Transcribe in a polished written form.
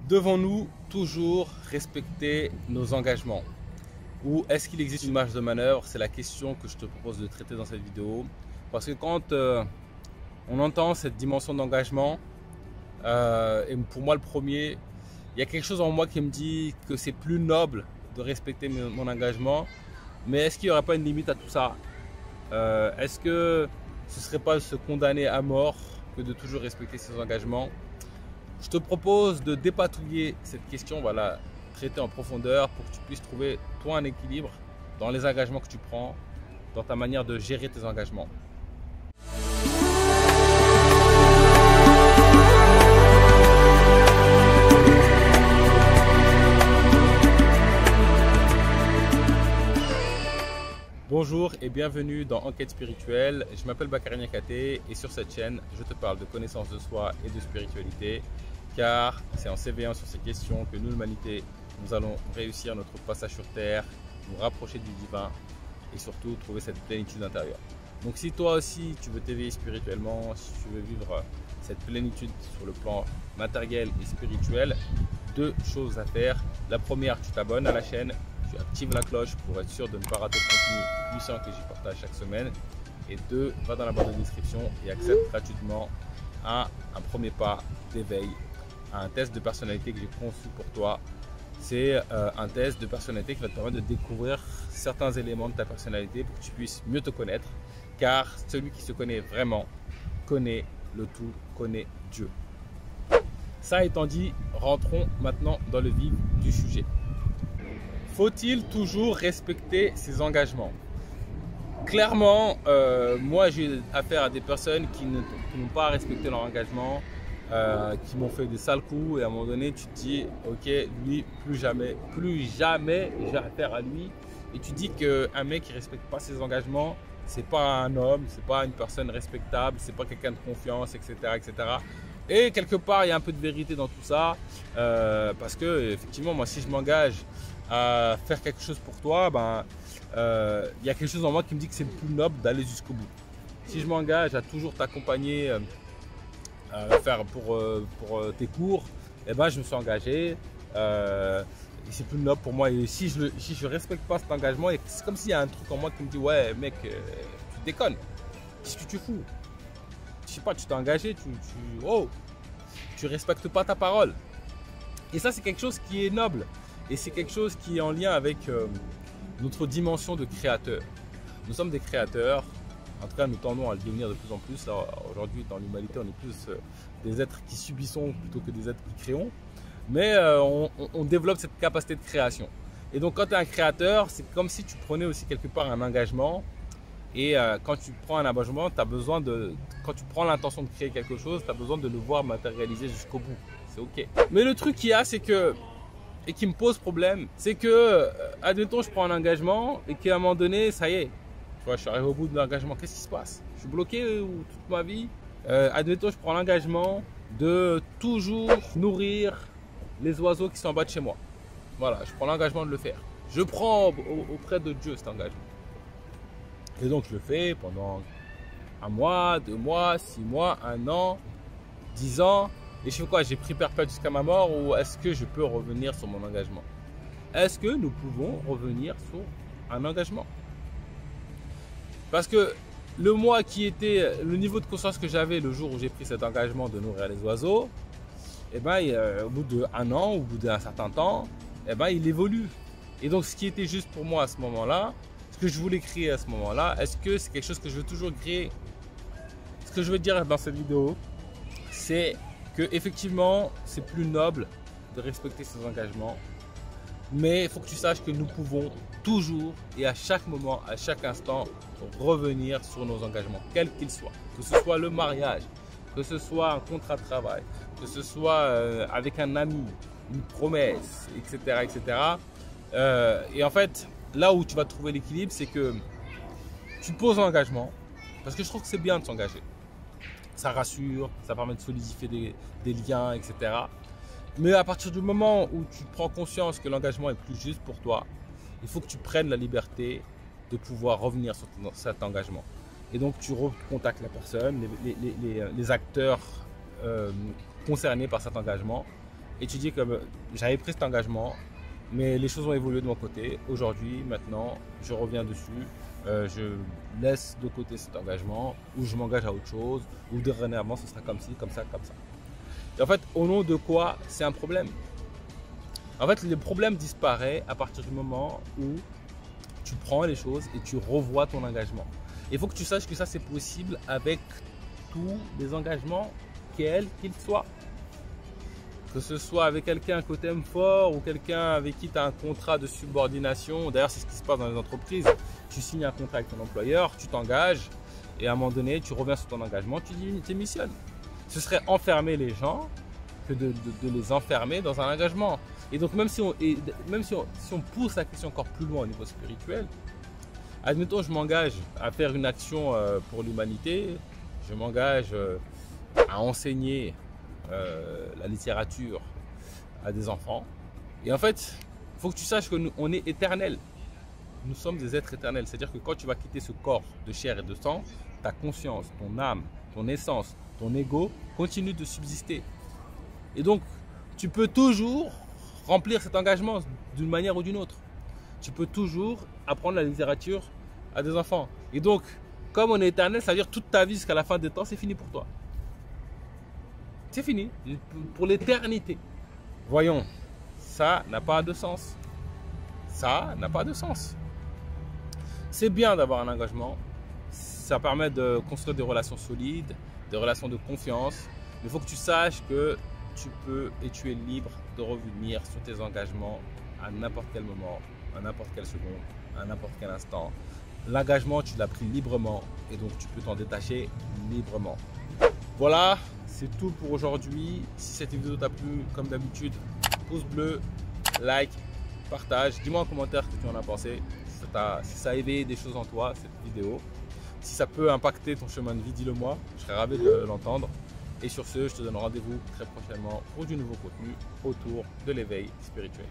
Devons-nous toujours respecter nos engagements? Ou est-ce qu'il existe une marge de manœuvre? C'est la question que je te propose de traiter dans cette vidéo. Parce que quand on entend cette dimension d'engagement, et pour moi le premier, il y a quelque chose en moi qui me dit que c'est plus noble de respecter mon engagement. Mais est-ce qu'il n'y aurait pas une limite à tout ça? Est-ce que ce ne serait pas se condamner à mort que de toujours respecter ses engagements? Je te propose de dépatouiller cette question, voilà, traiter en profondeur pour que tu puisses trouver toi un équilibre dans les engagements que tu prends, dans ta manière de gérer tes engagements. Bonjour et bienvenue dans Enquête spirituelle. Je m'appelle Bakary Niakaté et sur cette chaîne, je te parle de connaissance de soi et de spiritualité, car c'est en s'éveillant sur ces questions que nous, l'humanité, nous allons réussir notre passage sur Terre, nous rapprocher du divin et surtout trouver cette plénitude intérieure. Donc si toi aussi tu veux t'éveiller spirituellement, si tu veux vivre cette plénitude sur le plan matériel et spirituel, deux choses à faire. La première, tu t'abonnes à la chaîne. Tu actives la cloche pour être sûr de ne pas rater le contenu puissant que j'y partage chaque semaine. Et deux, va dans la barre de description et accepte gratuitement un premier pas d'éveil à un test de personnalité que j'ai conçu pour toi. C'est un test de personnalité qui va te permettre de découvrir certains éléments de ta personnalité pour que tu puisses mieux te connaître. Car celui qui se connaît vraiment connaît le tout, connaît Dieu. Ça étant dit, rentrons maintenant dans le vif du sujet. Faut-il toujours respecter ses engagements? Clairement, moi j'ai affaire à des personnes qui n'ont pas respecté leur engagement, qui m'ont fait des sales coups et à un moment donné tu te dis ok, lui plus jamais j'ai affaire à lui. Et tu dis qu'un mec qui ne respecte pas ses engagements, c'est pas un homme, c'est pas une personne respectable, c'est pas quelqu'un de confiance, etc., etc. Et quelque part il y a un peu de vérité dans tout ça, parce que effectivement moi si je m'engage à faire quelque chose pour toi, y a quelque chose en moi qui me dit que c'est plus noble d'aller jusqu'au bout. Si je m'engage à toujours t'accompagner faire pour tes cours, et je me suis engagé et c'est plus noble pour moi. Et si je respecte pas cet engagement, c'est comme s'il y a un truc en moi qui me dit ouais mec, tu déconnes, qu'est-ce que tu fous? Je sais pas, tu t'es engagé, tu respectes pas ta parole. Et ça c'est quelque chose qui est noble. Et c'est quelque chose qui est en lien avec notre dimension de créateur. Nous sommes des créateurs, en tout cas nous tendons à le devenir de plus en plus. Aujourd'hui dans l'humanité on est plus des êtres qui subissons plutôt que des êtres qui créons. Mais on développe cette capacité de création. Et donc quand tu es un créateur, c'est comme si tu prenais aussi quelque part un engagement. Et quand tu prends un engagement, quand tu prends l'intention de créer quelque chose, tu as besoin de le voir matérialiser jusqu'au bout. C'est ok. Mais le truc qu'il y a, c'est que et qui me pose problème, c'est que, admettons, je prends un engagement et qu'à un moment donné, ça y est, tu vois, je suis arrivé au bout de l'engagement, qu'est-ce qui se passe? Je suis bloqué toute ma vie. Admettons, je prends l'engagement de toujours nourrir les oiseaux qui sont en bas de chez moi. Voilà, je prends l'engagement de le faire. Je prends auprès de Dieu cet engagement. Et donc, je le fais pendant 1 mois, 2 mois, 6 mois, 1 an, 10 ans. Et je fais quoi? J'ai pris perpète jusqu'à ma mort ou est-ce que je peux revenir sur mon engagement? Est-ce que nous pouvons revenir sur un engagement? Parce que le moi qui était, le niveau de conscience que j'avais le jour où j'ai pris cet engagement de nourrir les oiseaux, au bout d'1 an, au bout d'un certain temps, il évolue. Et donc ce qui était juste pour moi à ce moment-là, ce que je voulais créer à ce moment-là, est-ce que c'est quelque chose que je veux toujours créer? Ce que je veux dire dans cette vidéo, c'est que effectivement c'est plus noble de respecter ses engagements, mais il faut que tu saches que nous pouvons toujours et à chaque moment, à chaque instant revenir sur nos engagements, quels qu'ils soient, que ce soit le mariage, que ce soit un contrat de travail, que ce soit avec un ami, une promesse, etc., etc. Et en fait là où tu vas trouver l'équilibre, c'est que tu poses l'engagement, parce que je trouve que c'est bien de s'engager. Ça rassure, ça permet de solidifier des liens, etc. Mais à partir du moment où tu prends conscience que l'engagement est plus juste pour toi, il faut que tu prennes la liberté de pouvoir revenir sur cet engagement. Et donc tu recontactes la personne, les acteurs concernés par cet engagement, et tu dis que j'avais pris cet engagement, mais les choses ont évolué de mon côté. Aujourd'hui, maintenant, je reviens dessus, je laisse de côté cet engagement, ou je m'engage à autre chose, ou dorénavant ce sera comme ci, comme ça, comme ça. Et en fait, au nom de quoi c'est un problème? En fait, le problème disparaît à partir du moment où tu prends les choses et tu revois ton engagement. Il faut que tu saches que ça c'est possible avec tous les engagements, quels qu'ils soient. Que ce soit avec quelqu'un que tu aimes fort ou quelqu'un avec qui tu as un contrat de subordination. D'ailleurs, c'est ce qui se passe dans les entreprises. Tu signes un contrat avec ton employeur, tu t'engages et à un moment donné, tu reviens sur ton engagement, tu démissionnes. Ce serait enfermer les gens que de les enfermer dans un engagement. Et donc, même si on pousse la question encore plus loin au niveau spirituel, admettons, je m'engage à faire une action pour l'humanité, je m'engage à enseigner la littérature à des enfants. Et en fait, il faut que tu saches qu'on est éternel. Nous sommes des êtres éternels. C'est-à-dire que quand tu vas quitter ce corps de chair et de sang, ta conscience, ton âme, ton essence, ton ego continue de subsister. Et donc, tu peux toujours remplir cet engagement d'une manière ou d'une autre. Tu peux toujours apprendre la littérature à des enfants. Et donc, comme on est éternel, ça veut dire toute ta vie jusqu'à la fin des temps, c'est fini pour toi. C'est fini, pour l'éternité. Voyons, ça n'a pas de sens. Ça n'a pas de sens. C'est bien d'avoir un engagement. Ça permet de construire des relations solides, des relations de confiance. Mais il faut que tu saches que tu peux et tu es libre de revenir sur tes engagements à n'importe quel moment, à n'importe quelle seconde, à n'importe quel instant. L'engagement, tu l'as pris librement et donc tu peux t'en détacher librement. Voilà, c'est tout pour aujourd'hui. Si cette vidéo t'a plu, comme d'habitude, pouce bleu, like, partage. Dis-moi en commentaire ce que tu en as pensé. Si ça a éveillé des choses en toi, cette vidéo. Si ça peut impacter ton chemin de vie, dis-le moi. Je serais ravi de l'entendre. Et sur ce, je te donne rendez-vous très prochainement pour du nouveau contenu autour de l'éveil spirituel.